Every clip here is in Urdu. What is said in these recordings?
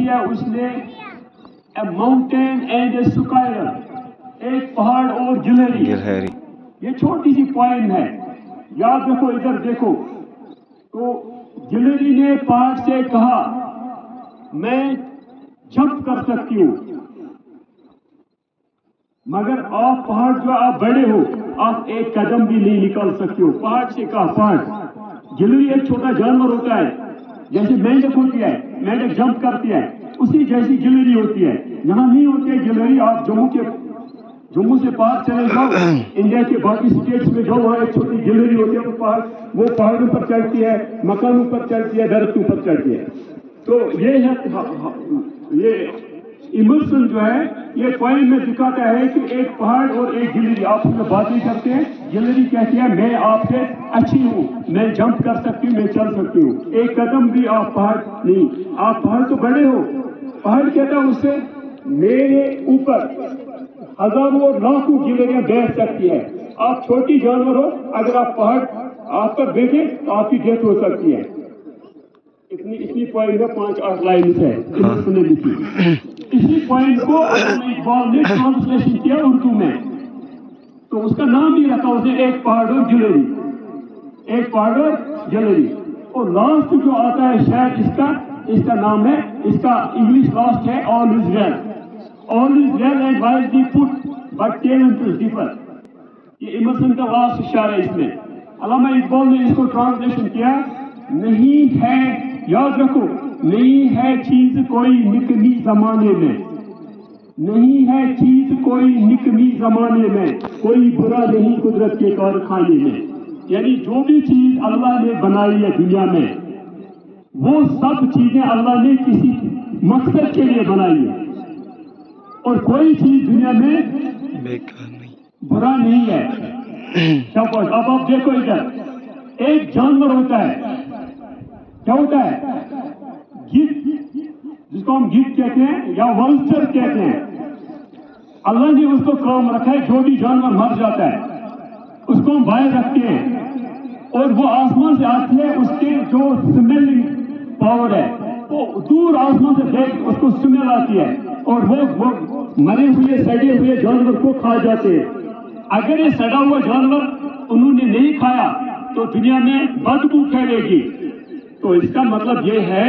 کیا اس نے اے ماؤنٹین اینڈ اے سکائر, ایک پہاڑ اور گلہری. یہ چھوٹی سی پوائنٹ ہے, یاد رکھو, ادھر دیکھو. تو گلہری نے پہاڑ سے کہا میں جمپ کر سکتی ہوں, مگر آپ پہاڑ جو آپ بڑے ہو, آپ ایک قدم بھی نہیں نکال سکتے ہو. پہاڑ سے کہا پہاڑ. گلہری ایک چھوٹا جانور ہوتا ہے, جیسے مینڈک ہوتی ہے, مینڈک جمپ کرتی ہے, اسی جیسی گلہری ہوتی ہے. یہاں نہیں ہوتی ہے گلہری. آپ جموں سے پار چلے جاؤ, انڈیا کے باقی اسٹیٹس میں جاؤ, وہاں ایک چھوٹی گلہری ہوتی ہے. وہ پہاڑوں پر چڑھتی ہے, مکانوں پر چڑھتی ہے, درختوں پر چڑھتی ہے. تو یہ ہے, یہ ایمرسن جو ہے, یہ پوائنٹ میں دکھاتا ہے کہ ایک پہاڑ اور ایک گلہری آپس میں باتیں کرتے ہیں. گلہری کہتی ہے میں آپ سے اچھی ہوں, میں جمپ کر سکتی ہوں, میں چل سکتی ہوں, ایک قدم بھی آپ پہاڑ نہیں, آپ پہاڑ تو بڑے ہو. پہاڑ کہتا ہے اس سے میرے اوپر ہزاروں اور لاکھوں گلہریاں بیٹھ سکتی ہے, آپ چھوٹی جانور ہو, اگر آپ پہاڑ آپ پر بیٹھے تو آپ کی ڈیتھ ہو سکتی ہے. اتنی پوائنٹ ہے, 5-8 لائنز ہے نے لکھی. اسی پوائنٹ کو علامہ اقبال نے ٹرانسلیشن کیا اردو میں, تو اس کا نام بھی رکھا اس نے, ایک پہاڑ اور گلہری, ایک پہاڑ اور گلہری. اور لاسٹ جو آتا ہے شاید اس کا نام ہے, اس کا انگلش لاسٹ ہے all is well. All is well and why the pit but talent differ. یہ ایمرسن کا لاسٹ شعر ہے. اس میں علامہ اقبال نے اس کو ٹرانسلیشن کیا, نہیں ہے, یاد رکھو, نہیں ہے چیز کوئی نکمی زمانے میں, نہیں ہے چیز کوئی نکمی زمانے میں, کوئی برا نہیں قدرت کے کارخانے میں. یعنی جو بھی چیز اللہ نے بنائی ہے دنیا میں, وہ سب چیزیں اللہ نے کسی مقصد کے لیے بنائی ہے, اور کوئی چیز دنیا میں برا نہیں ہے. اب آپ دیکھو ادھر, ایک جانور ہوتا ہے, کیا ہوتا ہے, گدھ, جس کو ہم گدھ کہتے ہیں یا ولچر کہتے ہیں. اللہ نے اس کو کام رکھا ہے, جو بھی جانور مر جاتا ہے اس کو ہم باہر رکھتے ہیں, اور وہ آسمان سے آتی ہے, اس کے جو سمیلنگ پاور ہے وہ دور آسمان سے دیکھ اس کو سمیل آتی ہے, اور وہ مرے ہوئے سڑے ہوئے جانور کو کھا جاتے ہیں. اگر یہ سڑا ہوا جانور انہوں نے نہیں کھایا تو دنیا میں بدبو پھیلے گی. تو اس کا مطلب یہ ہے,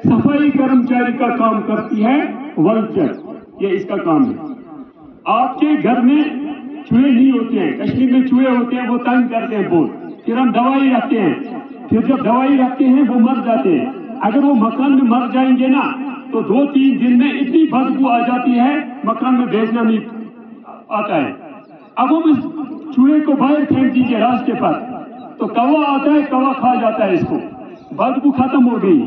صفائی کرمچاری کا کام کرتی ہے ولچر, یہ اس کا کام ہے. آپ کے گھر میں چوہے نہیں ہوتے ہیں, کشمیر میں چوہے ہوتے ہیں, وہ تنگ کرتے ہیں بہت, پھر ہم دوائی رکھتے ہیں, پھر جب دوائی رکھتے ہیں وہ مر جاتے ہیں. اگر وہ مکان میں مر جائیں گے نا تو 2-3 دن میں اتنی بدبو آ جاتی ہے, مکان میں بیچنا نہیں آتا ہے. اب ہم اس چوہے کو باہر پھینک دیجیے راستے پر, تو کوا آتا ہے, کوا کھا جاتا ہے اس کو, بدبو ختم ہو گئی.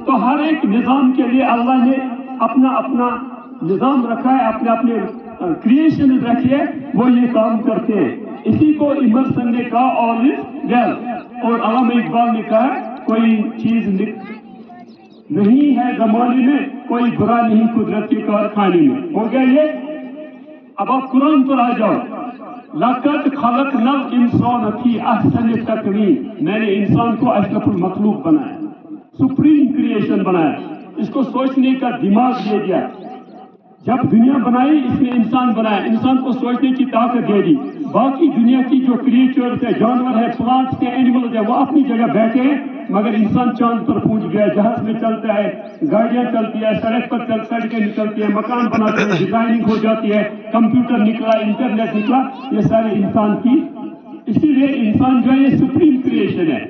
تو ہر ایک نظام کے لیے اللہ نے اپنا اپنا نظام رکھا ہے, اپنے اپنے کریشن رکھی ہے, وہ یہ کام کرتے ہیں. اسی کو ایمرسن نے کہا آل از ویل, اور علامہ اقبال نے کہا کوئی چیز نہیں ہے زمانے میں, کوئی برا نہیں قدرت کے کارخانے میں. ہو گیا یہ. اب آپ قرآن پر آ جاؤ. لقد خلقنا الانسان فی احسن تقویم, میں نے انسان کو اشرف المخلوق بنایا, سپریم کریشن بنایا, اس کو سوچنے کا دماغ دے دیا. جب دنیا بنائی اس نے انسان بنایا, انسان کو سوچنے کی طاقت دے دی. باقی دنیا کی جو کریچرز ہے, جانور ہے, پلانٹس ہے, اینیملز ہے, وہ اپنی جگہ بیٹھے ہیں, مگر انسان چاند پر پہنچ گیا, جہاز میں چلتا ہے, گاڑیاں چلتی ہے, سڑک پر سڑکیں نکلتی ہیں, مکان بناتے ہیں, ڈیزائننگ ہو جاتی ہے, کمپیوٹر نکلا, انٹرنیٹ نکلا, یہ سارے انسان کی. اسی لیے انسان جو ہے یہ سپریم کریشن ہے.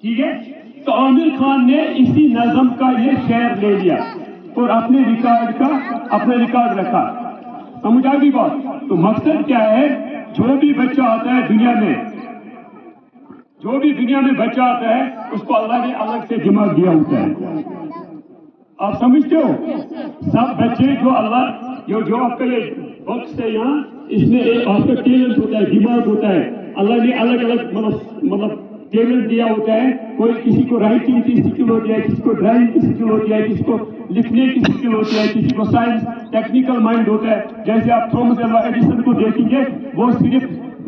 ٹھیک ہے. تو عامر خان نے اسی نظم کا یہ شعر لے لیا اور اپنے ریکارڈ رکھا. سمجھ آ گئی بات. تو مقصد کیا ہے, جو بھی بچہ آتا ہے دنیا میں, جو بھی دنیا میں بچہ آتا ہے اس کو اللہ نے الگ سے دماغ دیا ہوتا ہے. آپ سمجھتے ہو, سب بچے جو اللہ جو آپ کا یہ باکس ہے یہاں, اس میں آپ کا ٹیلنٹ ہوتا ہے, دماغ ہوتا ہے, اللہ نے الگ الگ مطلب ٹیلنٹ دیا ہوتا ہے. کوئی کسی کو رائٹنگ کی سکل ہوتی ہے, کسی کو ڈرائنگ کی سکل ہوتی ہے, کسی کو لکھنے کی سکل ہوتی ہے, کسی کو سائنس ٹیکنیکل مائنڈ ہوتا ہے. جیسے آپ تھامس ایڈیسن کو دیکھیں گے, وہ صرف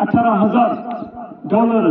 $18,000।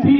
3